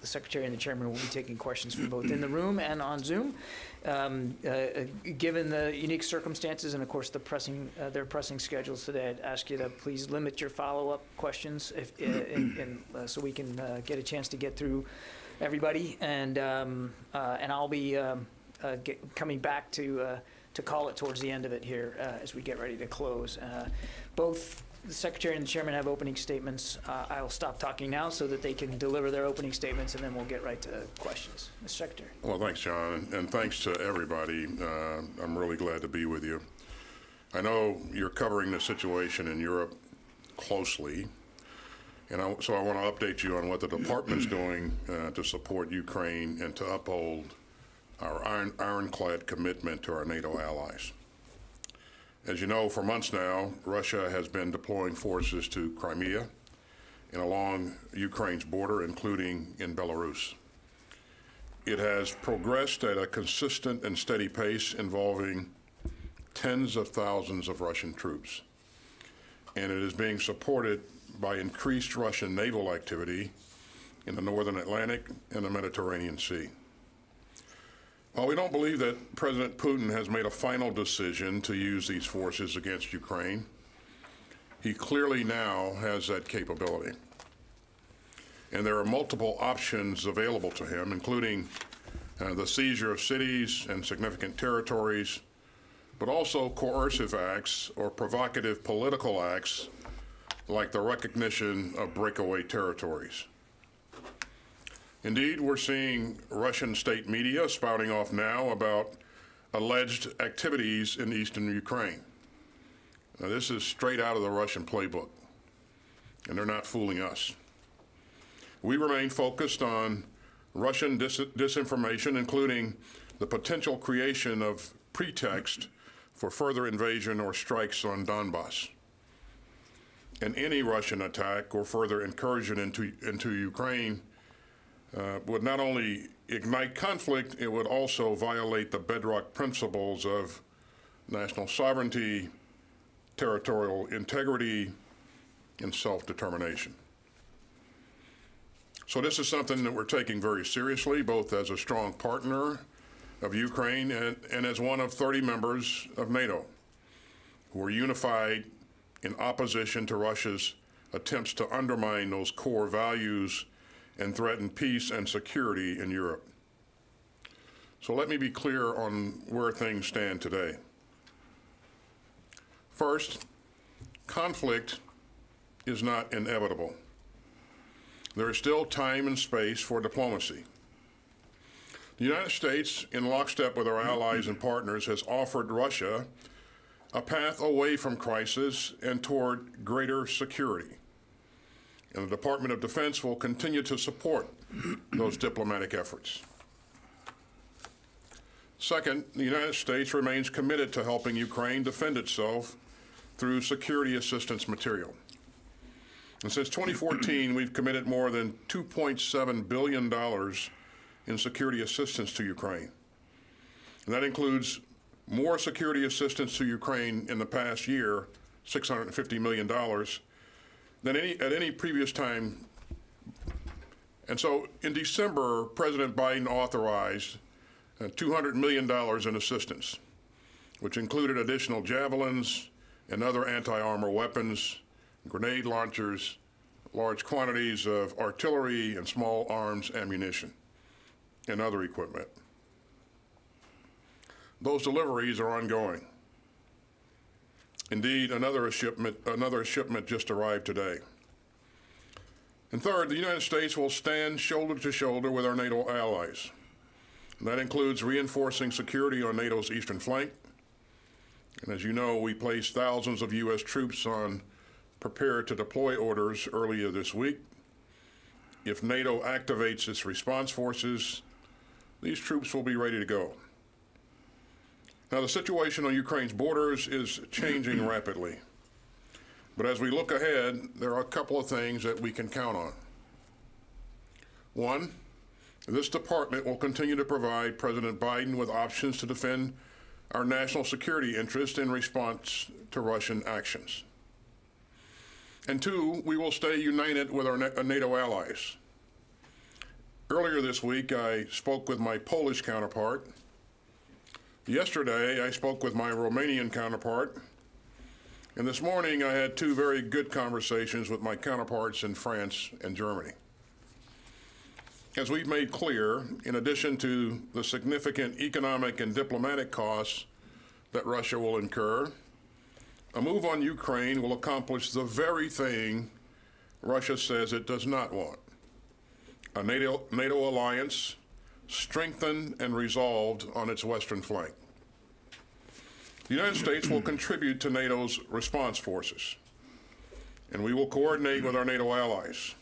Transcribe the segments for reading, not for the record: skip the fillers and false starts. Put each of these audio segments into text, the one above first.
the Secretary and the Chairman will be taking questions from both in the room and on Zoom. Given the unique circumstances and, of course, their pressing schedules today, I'd ask you to please limit your follow-up questions so we can get a chance to get through everybody. And I'll be coming back to call it towards the end of it here as we get ready to close. Both the Secretary and the Chairman have opening statements. I'll stop talking now so that they can deliver their opening statements, and then we'll get right to questions. Mr. Secretary. Well, thanks, John, and thanks to everybody. I'm really glad to be with you. I know you're covering the situation in Europe closely, and so I want to update you on what the department's doing to support Ukraine and to uphold our ironclad commitment to our NATO allies. As you know, for months now, Russia has been deploying forces to Crimea and along Ukraine's border, including in Belarus. It has progressed at a consistent and steady pace involving tens of thousands of Russian troops. And it is being supported by increased Russian naval activity in the northern Atlantic and the Mediterranean Sea. While we don't believe that President Putin has made a final decision to use these forces against Ukraine, he clearly now has that capability. And there are multiple options available to him, including the seizure of cities and significant territories, but also coercive acts or provocative political acts like the recognition of breakaway territories. Indeed, we're seeing Russian state media spouting off now about alleged activities in eastern Ukraine. Now, this is straight out of the Russian playbook, and they're not fooling us. We remain focused on Russian disinformation, including the potential creation of pretext for further invasion or strikes on Donbass. And any Russian attack or further incursion into Ukraine would not only ignite conflict, it would also violate the bedrock principles of national sovereignty, territorial integrity, and self-determination. So this is something that we're taking very seriously, both as a strong partner of Ukraine and as one of 30 members of NATO, who are unified in opposition to Russia's attempts to undermine those core values and threaten peace and security in Europe. So let me be clear on where things stand today. First, conflict is not inevitable. There is still time and space for diplomacy. The United States, in lockstep with our allies and partners, has offered Russia a path away from crisis and toward greater security. And the Department of Defense will continue to support those diplomatic efforts. Second, the United States remains committed to helping Ukraine defend itself through security assistance material. And since 2014, we've committed more than $2.7 billion in security assistance to Ukraine. And that includes more security assistance to Ukraine in the past year, $650 million, than at any previous time. And so in December, President Biden authorized $200 million in assistance, which included additional javelins and other anti-armor weapons, grenade launchers, large quantities of artillery and small arms ammunition, and other equipment. Those deliveries are ongoing. Indeed, another shipment just arrived today. And third, the United States will stand shoulder to shoulder with our NATO allies. And that includes reinforcing security on NATO's eastern flank. And as you know, we placed thousands of U.S. troops on prepared to deploy orders earlier this week. If NATO activates its response forces, these troops will be ready to go. Now, the situation on Ukraine's borders is changing rapidly. But as we look ahead, there are a couple of things that we can count on. One, this department will continue to provide President Biden with options to defend our national security interests in response to Russian actions. And two, we will stay united with our NATO allies, Earlier this week, I spoke with my Polish counterpart. Yesterday, I spoke with my Romanian counterpart. And this morning, I had two very good conversations with my counterparts in France and Germany. As we've made clear, in addition to the significant economic and diplomatic costs that Russia will incur, a move on Ukraine will accomplish the very thing Russia says it does not want: a NATO alliance strengthened and resolved on its western flank. The United States will contribute to NATO's response forces, and we will coordinate with our NATO allies.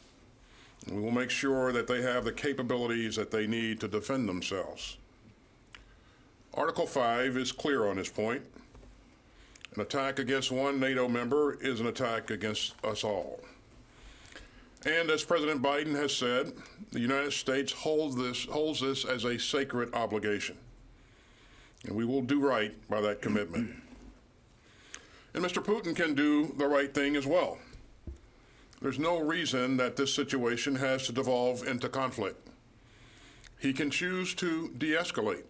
We will make sure that they have the capabilities that they need to defend themselves. Article 5 is clear on this point. An attack against one NATO member is an attack against us all. And as President Biden has said, the United States holds this as a sacred obligation. And we will do right by that commitment. And Mr. Putin can do the right thing as well. There's no reason that this situation has to devolve into conflict. He can choose to de-escalate.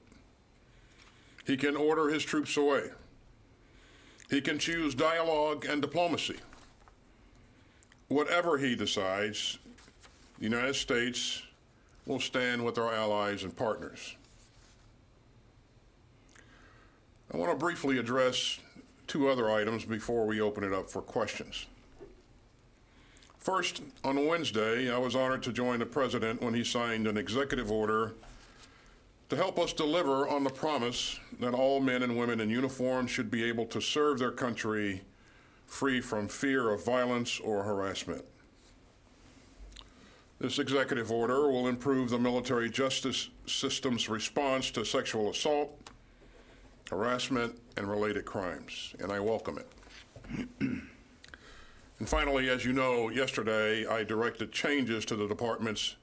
He can order his troops away. He can choose dialogue and diplomacy. Whatever he decides, the United States will stand with our allies and partners. I want to briefly address two other items before we open it up for questions. First, on Wednesday, I was honored to join the President when he signed an executive order to help us deliver on the promise that all men and women in uniform should be able to serve their country free from fear of violence or harassment. This executive order will improve the military justice system's response to sexual assault, harassment, and related crimes, and I welcome it. And finally, as you know, yesterday I directed changes to the Department's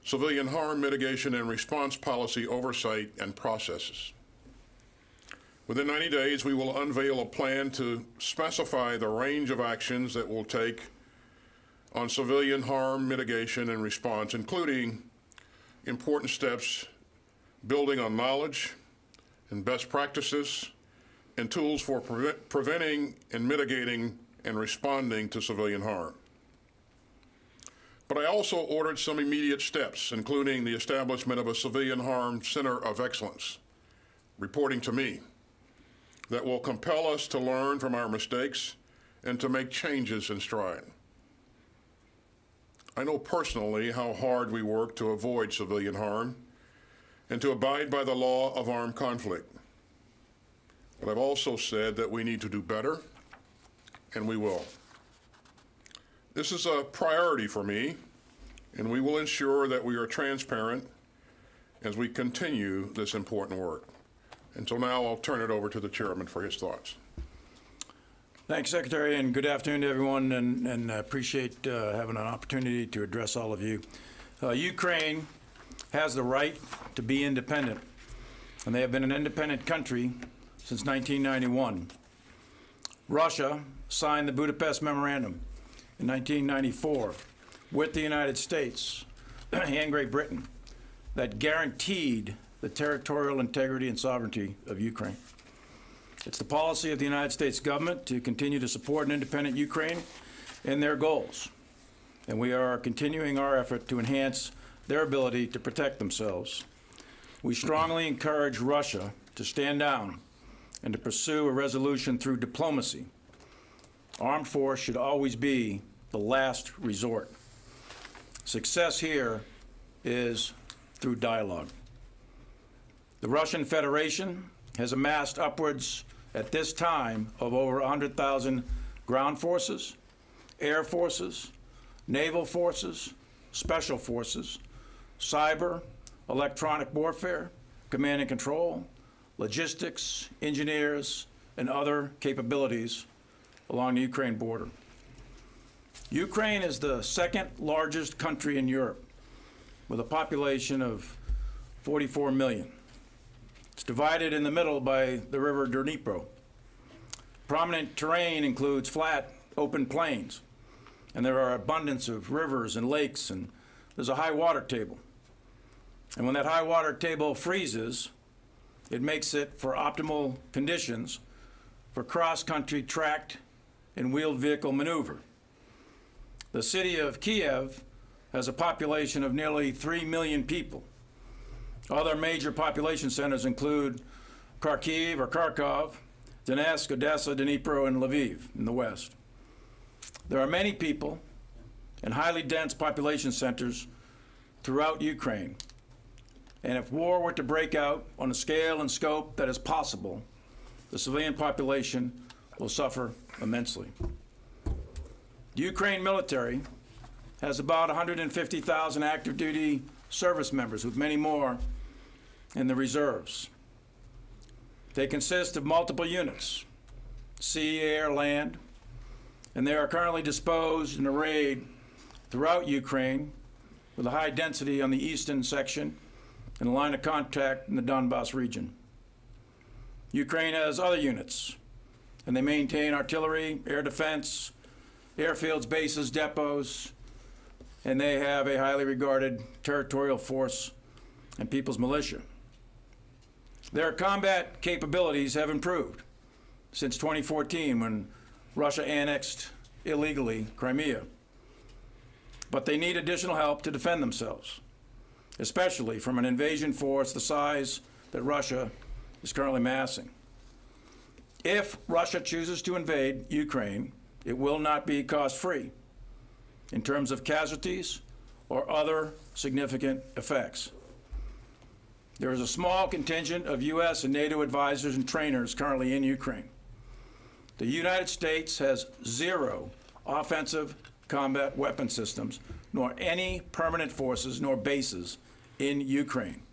civilian harm mitigation and response policy oversight and processes. Within 90 days, we will unveil a plan to specify the range of actions that we'll take on civilian harm mitigation and response, including important steps building on knowledge and best practices and tools for preventing and mitigating and responding to civilian harm. But I also ordered some immediate steps, including the establishment of a Civilian Harm Center of Excellence, reporting to me, that will compel us to learn from our mistakes and to make changes in stride. I know personally how hard we work to avoid civilian harm and to abide by the law of armed conflict. But I've also said that we need to do better, and we will. This is a priority for me, and we will ensure that we are transparent as we continue this important work. And so now I'll turn it over to the chairman for his thoughts. Thanks, Secretary, and good afternoon to everyone, and I appreciate having an opportunity to address all of you. Ukraine has the right to be independent, and they have been an independent country since 1991. Russia signed the Budapest Memorandum in 1994 with the United States and Great Britain that guaranteed the territorial integrity and sovereignty of Ukraine. It's the policy of the United States government to continue to support an independent Ukraine and their goals, and we are continuing our effort to enhance their ability to protect themselves. We strongly encourage Russia to stand down and to pursue a resolution through diplomacy. Armed force should always be the last resort. Success here is through dialogue. The Russian Federation has amassed upwards, at this time, of over 100,000 ground forces, air forces, naval forces, special forces, cyber, electronic warfare, command and control, logistics, engineers, and other capabilities along the Ukraine border. Ukraine is the second largest country in Europe, with a population of 44 million. It's divided in the middle by the river Dnipro. Prominent terrain includes flat, open plains, and there are abundance of rivers and lakes, and there's a high water table. And when that high water table freezes, it makes it for optimal conditions for cross-country tracked and wheeled vehicle maneuver. The city of Kiev has a population of nearly 3 million people. Other major population centers include Kharkiv or Kharkov, Donetsk, Odessa, Dnipro, and Lviv in the west. There are many people and highly dense population centers throughout Ukraine. And if war were to break out on a scale and scope that is possible, the civilian population will suffer immensely. The Ukraine military has about 150,000 active duty service members, with many more in the reserves. They consist of multiple units, sea, air, land, and they are currently disposed and arrayed throughout Ukraine with a high density on the eastern section and a line of contact in the Donbas region. Ukraine has other units, and they maintain artillery, air defense, airfields, bases, depots, and they have a highly regarded territorial force and people's militia. Their combat capabilities have improved since 2014, when Russia annexed illegally Crimea. But they need additional help to defend themselves, especially from an invasion force the size that Russia is currently massing. If Russia chooses to invade Ukraine, it will not be cost-free in terms of casualties or other significant effects. There is a small contingent of U.S. and NATO advisors and trainers currently in Ukraine. The United States has zero offensive combat weapon systems, nor any permanent forces nor bases in Ukraine.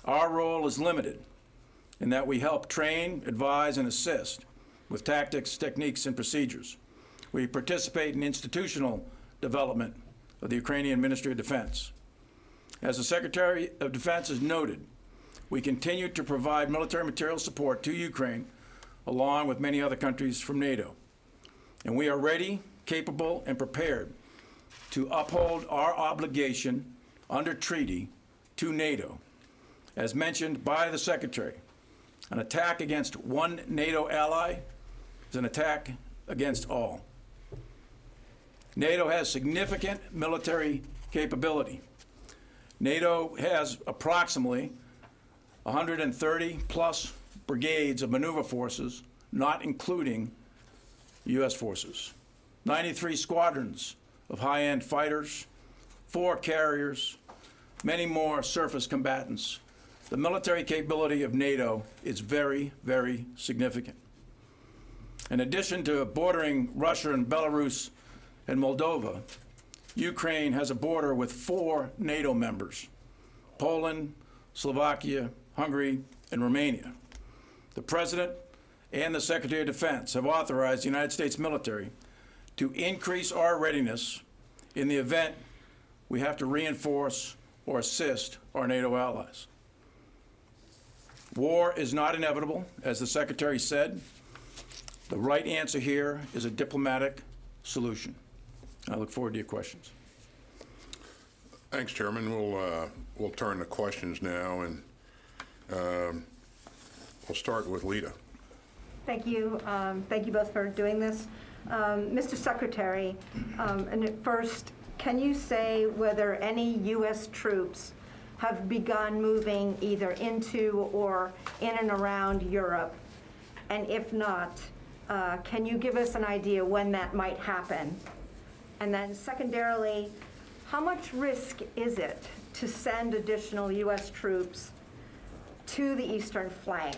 Our role is limited in that we help train, advise, and assist with tactics, techniques, and procedures. We participate in institutional development of the Ukrainian Ministry of Defense. As the Secretary of Defense has noted, we continue to provide military material support to Ukraine, along with many other countries from NATO. And we are ready, capable, and prepared to uphold our obligation under treaty to NATO. As mentioned by the Secretary, an attack against one NATO ally is an attack against all. NATO has significant military capability. NATO has approximately 130 plus brigades of maneuver forces, not including U.S. forces, 93 squadrons of high-end fighters, 4 carriers, many more surface combatants. The military capability of NATO is very, very significant. In addition to bordering Russia and Belarus and Moldova, Ukraine has a border with 4 NATO members: Poland, Slovakia, Hungary, and Romania. The President and the Secretary of Defense have authorized the United States military to increase our readiness in the event we have to reinforce or assist our NATO allies. War is not inevitable, as the Secretary said. The right answer here is a diplomatic solution. I look forward to your questions. Thanks, Chairman. We'll turn to questions now, and we'll start with Lita. Thank you. Thank you both for doing this. Mr. Secretary, and at first, can you say whether any U.S. troops have begun moving either into or in and around Europe? And if not, can you give us an idea when that might happen? And then secondarily, how much risk is it to send additional U.S. troops to the eastern flank?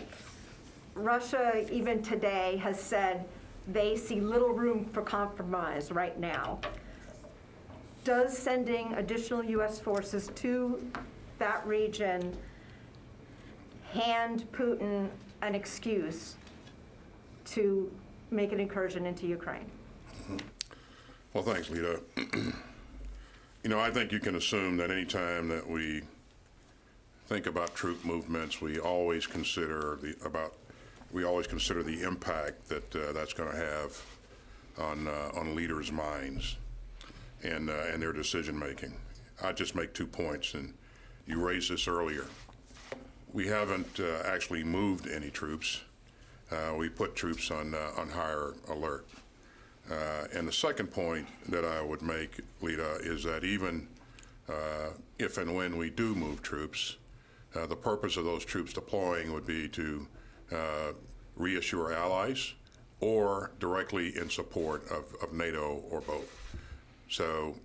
Russia, even today, has said they see little room for compromise right now. Does sending additional U.S. forces to that region hand Putin an excuse to make an incursion into Ukraine? Well, thanks, Lita. You know, I think you can assume that any time that we think about troop movements, we always consider the impact that that's going to have on leaders' minds and their decision making. I just make 2 points, and you raised this earlier. We haven't actually moved any troops. We put troops on higher alert. And the second point that I would make, Lita, is that even if and when we do move troops, the purpose of those troops deploying would be to reassure allies or directly in support of NATO or both. So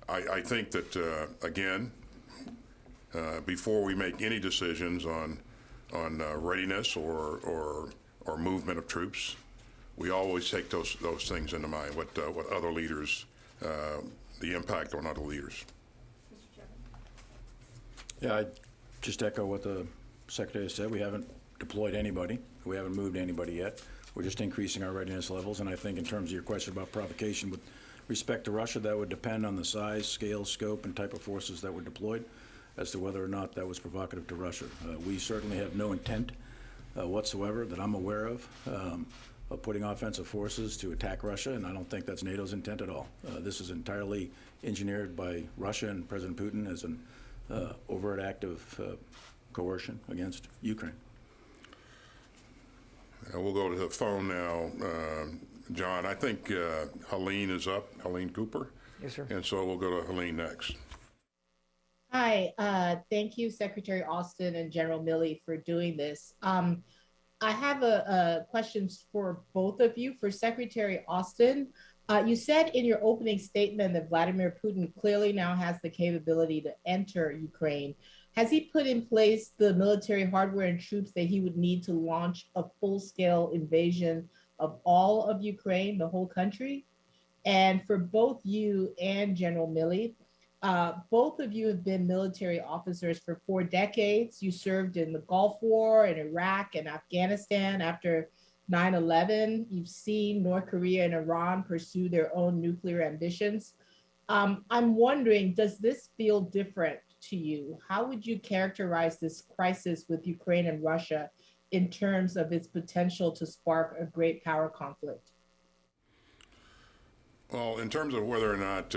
I think that, again, before we make any decisions on readiness or movement of troops, we always take those things into mind, what other leaders, the impact on other leaders. Yeah, I just echo what the Secretary said. We haven't deployed anybody. We haven't moved anybody yet. We're just increasing our readiness levels. And I think in terms of your question about provocation with respect to Russia, that would depend on the size, scale, scope, and type of forces that were deployed as to whether or not that was provocative to Russia. We certainly have no intent whatsoever that I'm aware of putting offensive forces to attack Russia, and I don't think that's NATO's intent at all. This is entirely engineered by Russia and President Putin as an overt act of coercion against Ukraine. We'll go to the phone now. John, I think Helene is up, Helene Cooper. Yes, sir. And so we'll go to Helene next. Hi, thank you, Secretary Austin and General Milley, for doing this. I have a questions for both of you. For Secretary Austin, you said in your opening statement that Vladimir Putin clearly now has the capability to enter Ukraine. Has he put in place the military hardware and troops that he would need to launch a full-scale invasion of all of Ukraine, the whole country? And for both you and General Milley, both of you have been military officers for 4 decades. You served in the Gulf War, in Iraq, and Afghanistan after 9/11. You've seen North Korea and Iran pursue their own nuclear ambitions. I'm wondering, does this feel different to you? How would you characterize this crisis with Ukraine and Russia in terms of its potential to spark a great power conflict? Well, in terms of whether or not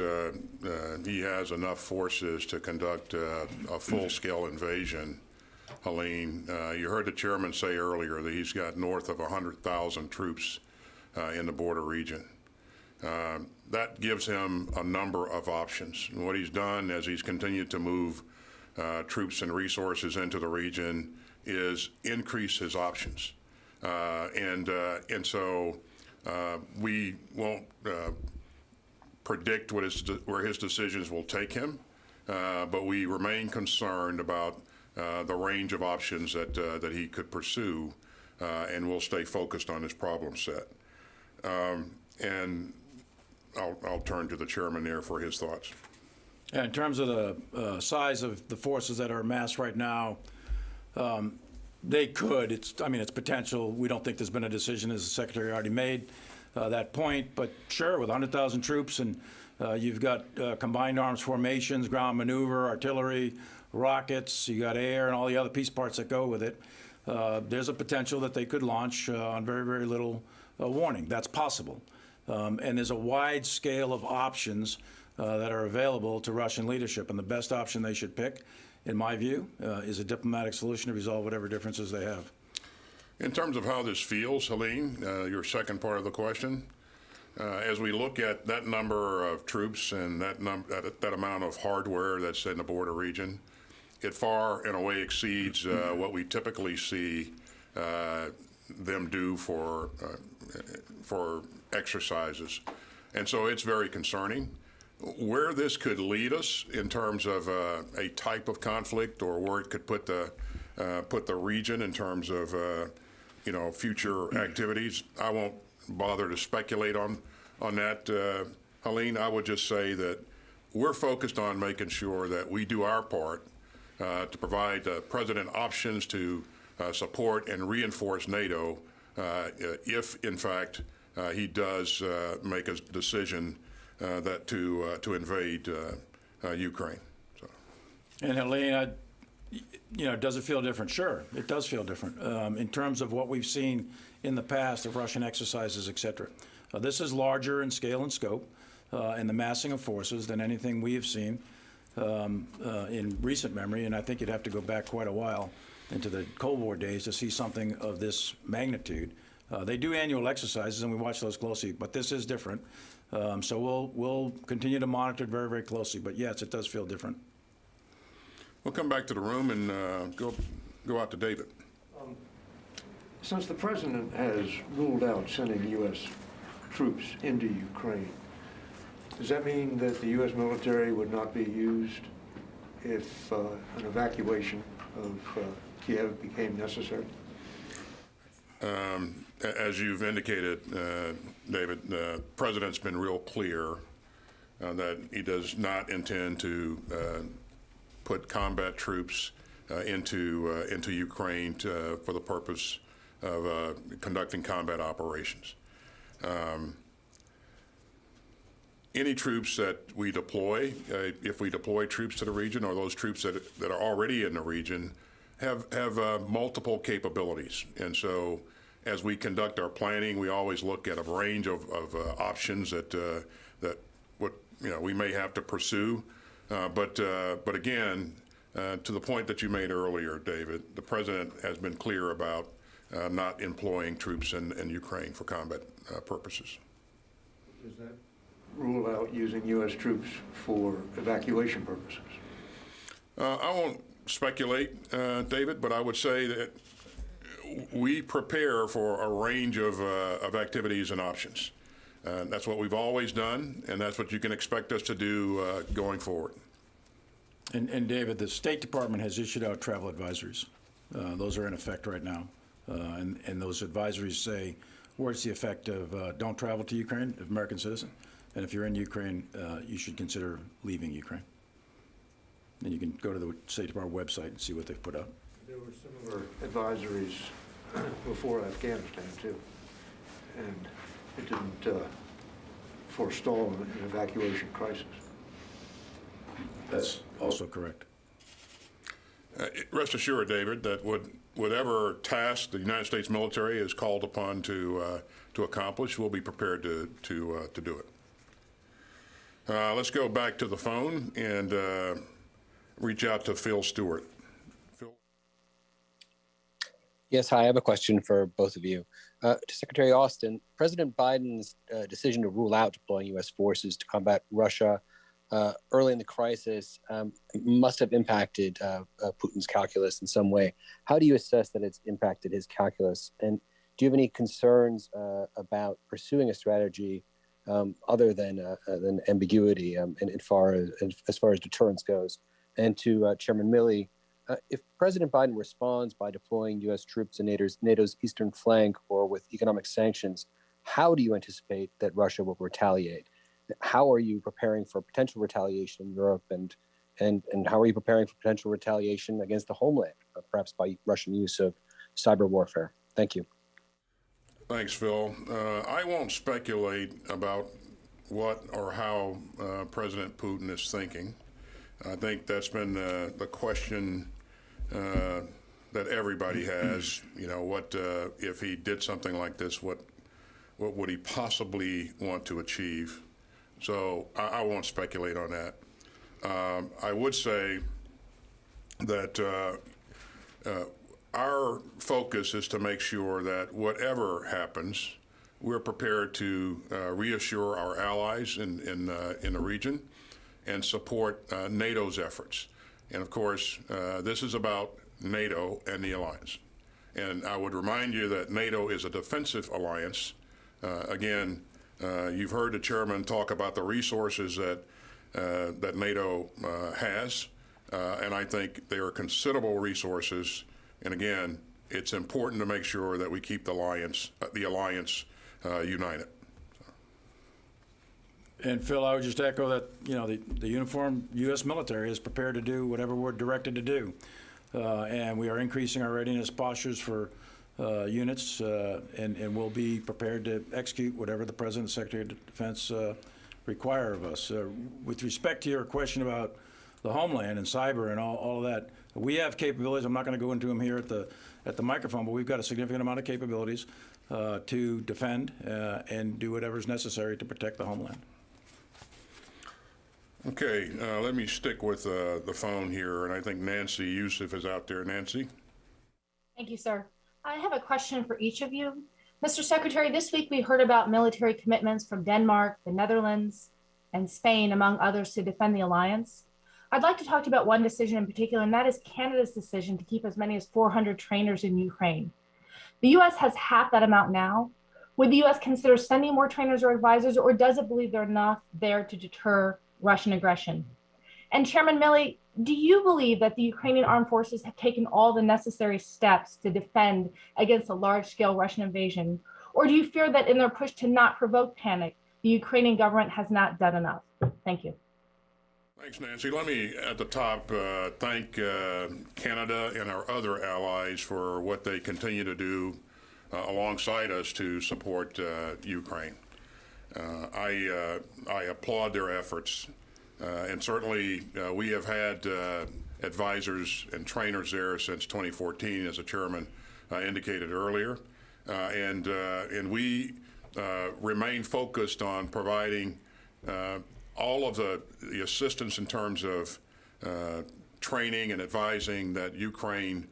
he has enough forces to conduct a full-scale invasion, Helene, you heard the chairman say earlier that he's got north of 100,000 troops in the border region. That gives him a number of options. And what he's done as he's continued to move troops and resources into the region is increase his options. And so we won't predict where his decisions will take him, but we remain concerned about the range of options that he could pursue, and we'll stay focused on his problem set. And I'll turn to the chairman there for his thoughts. Yeah, in terms of the size of the forces that are amassed right now, they could. It's potential. We don't think there's been a decision, as the Secretary already made that point. But sure, with 100,000 troops and you've got combined arms formations, ground maneuver, artillery, rockets, you got air, and all the other piece parts that go with it, there's a potential that they could launch on very, very little warning. That's possible. And there's a wide scale of options that are available to Russian leadership. And the best option they should pick, in my view, is a diplomatic solution to resolve whatever differences they have. In terms of how this feels, Helene, your second part of the question, as we look at that number of troops and that amount of hardware that's in the border region, it far and away exceeds what we typically see them do for exercises. And so it's very concerning. Where this could lead us in terms of a type of conflict, or where it could put the region in terms of future activities, I won't bother to speculate on that, Helene. I would just say that we're focused on making sure that we do our part to provide the president options to support and reinforce NATO if, in fact, he does make a decision to invade Ukraine. So. And Helene, does it feel different? Sure, it does feel different in terms of what we've seen in the past of Russian exercises, et cetera. This is larger in scale and scope and the massing of forces than anything we have seen in recent memory, and I think you'd have to go back quite a while into the Cold War days to see something of this magnitude. They do annual exercises, and we watch those closely, but this is different. So we'll continue to monitor it very, very closely. But yes, it does feel different. We'll come back to the room and go out to David. Since the president has ruled out sending U.S. troops into Ukraine, does that mean that the U.S. military would not be used if an evacuation of Kiev became necessary? As you've indicated, David, the president's been real clear that he does not intend to put combat troops into Ukraine for the purpose of conducting combat operations. Any troops that we deploy, if we deploy troops to the region, or those troops that are already in the region, have multiple capabilities. And so as we conduct our planning, we always look at a range of options that we may have to pursue. But again, to the point that you made earlier, David, the president has been clear about not employing troops in Ukraine for combat purposes. Does that rule out using U.S. troops for evacuation purposes? I won't speculate, David, but I would say that we prepare for a range of activities and options. That's what we've always done, and that's what you can expect us to do going forward. And David, the State Department has issued out travel advisories. Those are in effect right now. And those advisories say, what's the effect of don't travel to Ukraine, if American citizen, and if you're in Ukraine, you should consider leaving Ukraine. And you can go to the State Department website and see what they've put up. There were similar advisories before Afghanistan, too, and it didn't forestall an evacuation crisis. That's also correct. Rest assured, David, that whatever task the United States military is called upon to accomplish, we'll be prepared to do it. Let's go back to the phone and reach out to Phil Stewart. Phil? Yes, hi, I have a question for both of you. To Secretary Austin, President Biden's decision to rule out deploying U.S. forces to combat Russia early in the crisis must have impacted Putin's calculus in some way. How do you assess that it's impacted his calculus? And do you have any concerns about pursuing a strategy other than ambiguity as far as deterrence goes? And to Chairman Milley, if President Biden responds by deploying U.S. troops in NATO's eastern flank or with economic sanctions, how do you anticipate that Russia will retaliate? How are you preparing for potential retaliation in Europe, and how are you preparing for potential retaliation against the homeland, perhaps by Russian use of cyber warfare? Thank you. Thanks, Phil. I won't speculate about what or how President Putin is thinking. I think that's been the question that everybody has. You know, what if he did something like this? What would he possibly want to achieve? So I won't speculate on that. I would say that our focus is to make sure that whatever happens, we're prepared to reassure our allies in the region and support NATO's efforts. And of course, this is about NATO and the alliance. And I would remind you that NATO is a defensive alliance. Again, you've heard the chairman talk about the resources that NATO has, and I think they are considerable resources. And again, it's important to make sure that we keep the alliance united. And Phil, I would just echo that, you know, the uniformed U.S. military is prepared to do whatever we're directed to do. And we are increasing our readiness postures for units, and we'll be prepared to execute whatever the President and Secretary of Defense require of us. With respect to your question about the homeland and cyber and all of that, we have capabilities. I'm not going to go into them here at the microphone, but we've got a significant amount of capabilities to defend and do whatever is necessary to protect the homeland. Okay, let me stick with the phone here, and I think Nancy Youssef is out there. Nancy? Thank you, sir. I have a question for each of you. Mr. Secretary, this week we heard about military commitments from Denmark, the Netherlands, and Spain, among others, to defend the alliance. I'd like to talk about one decision in particular, and that is Canada's decision to keep as many as 400 trainers in Ukraine. The U.S. has half that amount now. Would the U.S. consider sending more trainers or advisors, or does it believe they're enough there to deter Russian aggression? And Chairman Milley, do you believe that the Ukrainian armed forces have taken all the necessary steps to defend against a large-scale Russian invasion? Or do you fear that in their push to not provoke panic, the Ukrainian government has not done enough? Thank you. Thanks, Nancy. Let me, at the top, thank Canada and our other allies for what they continue to do alongside us to support Ukraine. I applaud their efforts, and certainly we have had advisors and trainers there since 2014, as the chairman indicated earlier, and we remain focused on providing all of the assistance in terms of training and advising that Ukraine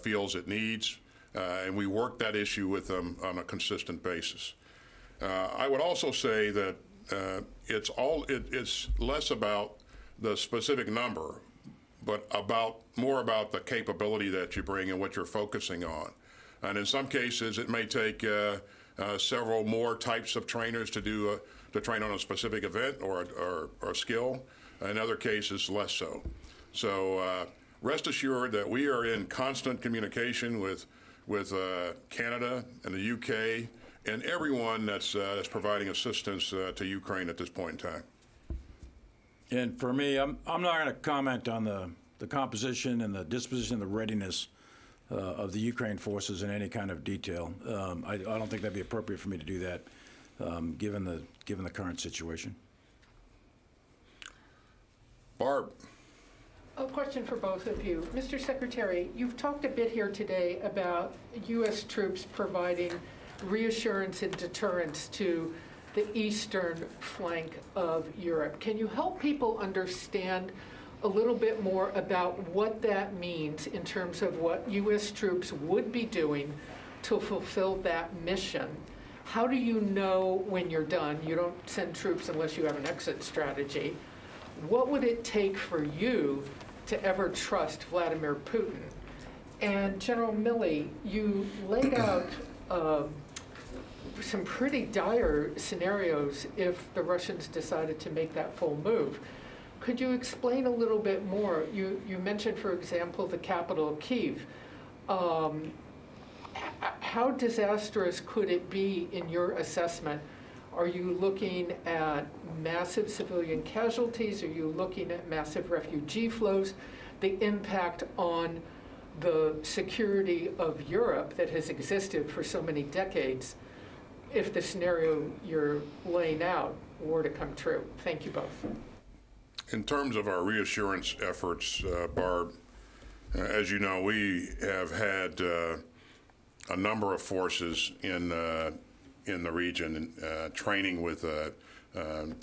feels it needs, and we work that issue with them on a consistent basis. I would also say that it's less about the specific number, but more about the capability that you bring and what you're focusing on. And in some cases, it may take several more types of trainers to train on a specific event or skill. In other cases, less so. So rest assured that we are in constant communication with Canada and the UK and everyone that's providing assistance to Ukraine at this point in time. And for me, I'm not going to comment on the composition and the disposition and the readiness of the Ukraine forces in any kind of detail. I don't think that'd be appropriate for me to do that, given the current situation. Barb. A question for both of you. Mr. Secretary, you've talked a bit here today about U.S. troops providing reassurance and deterrence to the eastern flank of Europe. Can you help people understand a little bit more about what that means in terms of what U.S. troops would be doing to fulfill that mission? How do you know when you're done? You don't send troops unless you have an exit strategy. What would it take for you to ever trust Vladimir Putin? And General Milley, you laid out some pretty dire scenarios if the Russians decided to make that full move. Could you explain a little bit more? You mentioned, for example, the capital, Kyiv. How disastrous could it be in your assessment? Are you looking at massive civilian casualties? Are you looking at massive refugee flows? The impact on the security of Europe that has existed for so many decades, if the scenario you're laying out were to come true? Thank you both. In terms of our reassurance efforts, Barb, as you know, we have had a number of forces in the region, training with the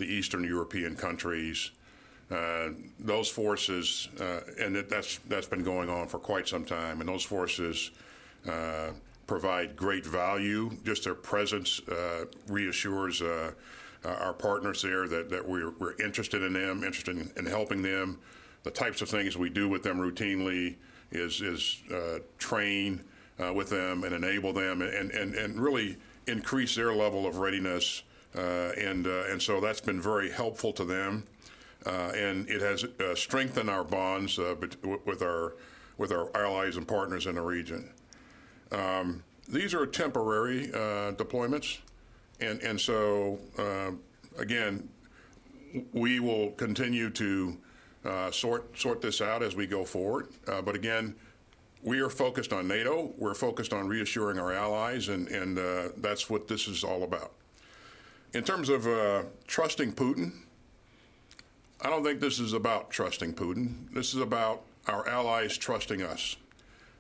Eastern European countries. Those forces, and that's been going on for quite some time, and those forces provide great value. Just their presence reassures our partners there that we're interested in them, interested in helping them. The types of things we do with them routinely is train with them and enable them and really increase their level of readiness. And so that's been very helpful to them. And it has strengthened our bonds with our allies and partners in the region. These are temporary deployments, and so again, we will continue to sort this out as we go forward. But again, we are focused on NATO. We're focused on reassuring our allies, and that's what this is all about. In terms of trusting Putin, I don't think this is about trusting Putin. This is about our allies trusting us.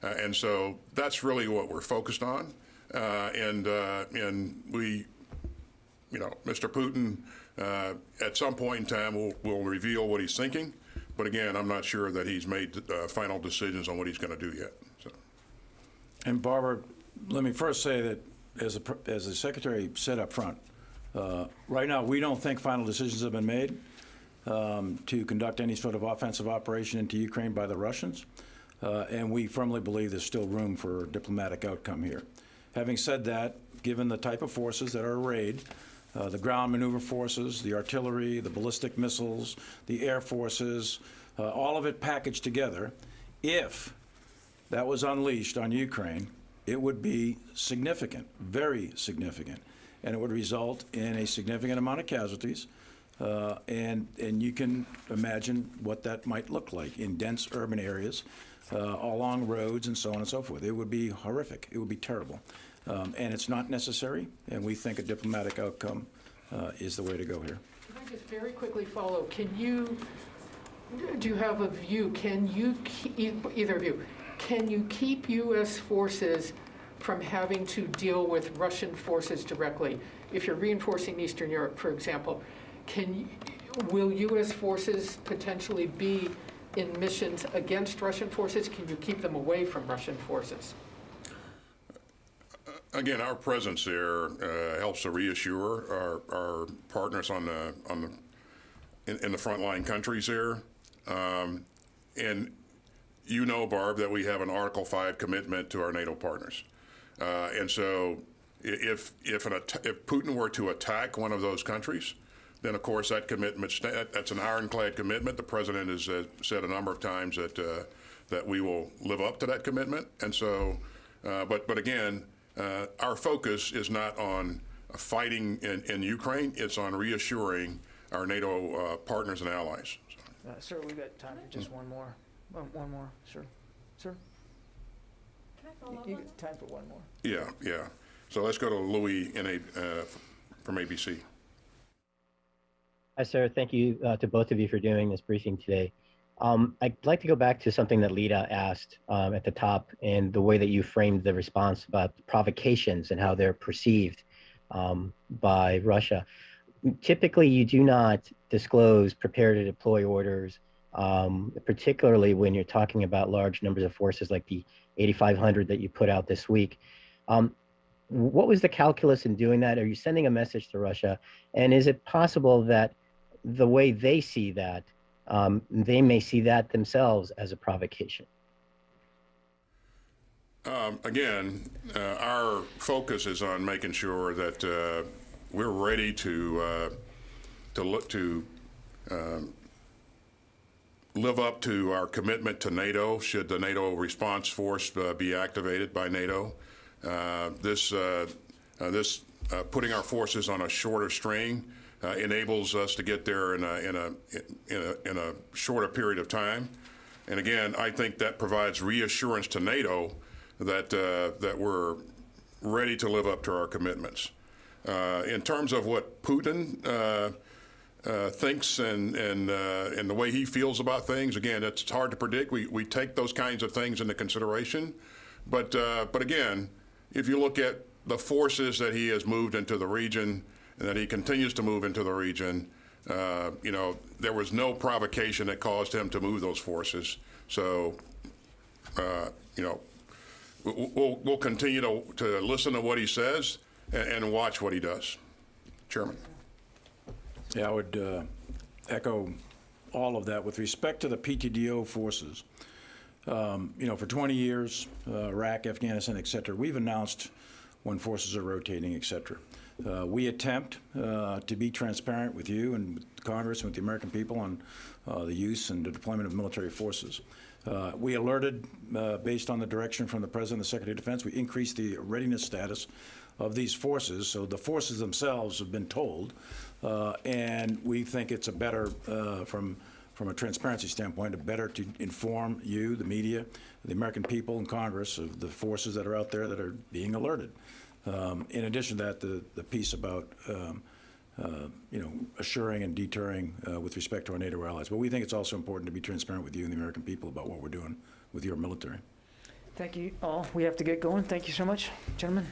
And so that's really what we're focused on. And we, Mr. Putin At some point in time, we'll reveal what he's thinking. But again, I'm not sure that he's made final decisions on what he's going to do yet. So. And Barbara, let me first say that as the Secretary said up front, right now we don't think final decisions have been made to conduct any sort of offensive operation into Ukraine by the Russians. And we firmly believe there's still room for a diplomatic outcome here. Having said that, given the type of forces that are arrayed, the ground maneuver forces, the artillery, the ballistic missiles, the air forces, all of it packaged together, if that was unleashed on Ukraine, it would be significant, very significant, and it would result in a significant amount of casualties. And you can imagine what that might look like in dense urban areas, along roads and so on and so forth. It would be horrific. It would be terrible. And it's not necessary, and we think a diplomatic outcome is the way to go here. Can I just very quickly follow? Do you have a view? Can you, either of you, can you keep U.S. forces from having to deal with Russian forces directly? If you're reinforcing Eastern Europe, for example, will U.S. forces potentially be in missions against Russian forces? Can you keep them away from Russian forces? Again, our presence there helps to reassure our partners in the frontline countries there. And you know, Barb, that we have an Article 5 commitment to our NATO partners. And so if Putin were to attack one of those countries, then of course that commitment, that's an ironclad commitment. The president has said a number of times that we will live up to that commitment. And so, but again, our focus is not on fighting in Ukraine. It's on reassuring our NATO partners and allies. Sir, we've got time for just one more. One more, sir. Sir? Can I follow up You on got time for one more. Yeah. So let's go to Louis from ABC. Hi, sir. Thank you to both of you for doing this briefing today. I'd like to go back to something that Lita asked at the top and the way that you framed the response about provocations and how they're perceived by Russia. Typically, you do not disclose prepare to deploy orders, particularly when you're talking about large numbers of forces like the 8,500 that you put out this week. What was the calculus in doing that? Are you sending a message to Russia? And is it possible that the way they see that, they may see that themselves as a provocation? Again, our focus is on making sure that we're ready to live up to our commitment to NATO should the NATO response force be activated by NATO. This putting our forces on a shorter string enables us to get there in a shorter period of time. And again, I think that provides reassurance to NATO that we're ready to live up to our commitments. In terms of what Putin thinks and the way he feels about things, again, it's hard to predict. We take those kinds of things into consideration, but again, if you look at the forces that he has moved into the region and that he continues to move into the region, there was no provocation that caused him to move those forces. So, we'll continue to listen to what he says and watch what he does. Chairman. Yeah, I would echo all of that. With respect to the PTDO forces, for 20 years, Iraq, Afghanistan, et cetera, we've announced when forces are rotating, et cetera. We attempt to be transparent with you and with Congress and with the American people on the use and the deployment of military forces. We alerted, based on the direction from the President and the Secretary of Defense, we increased the readiness status of these forces. So the forces themselves have been told, and we think it's a better, from a transparency standpoint, better to inform you, the media, the American people and Congress of the forces that are out there that are being alerted. In addition to that, the piece about assuring and deterring with respect to our NATO allies. But we think it's also important to be transparent with you and the American people about what we're doing with your military. Thank you all. We have to get going. Thank you so much, gentlemen.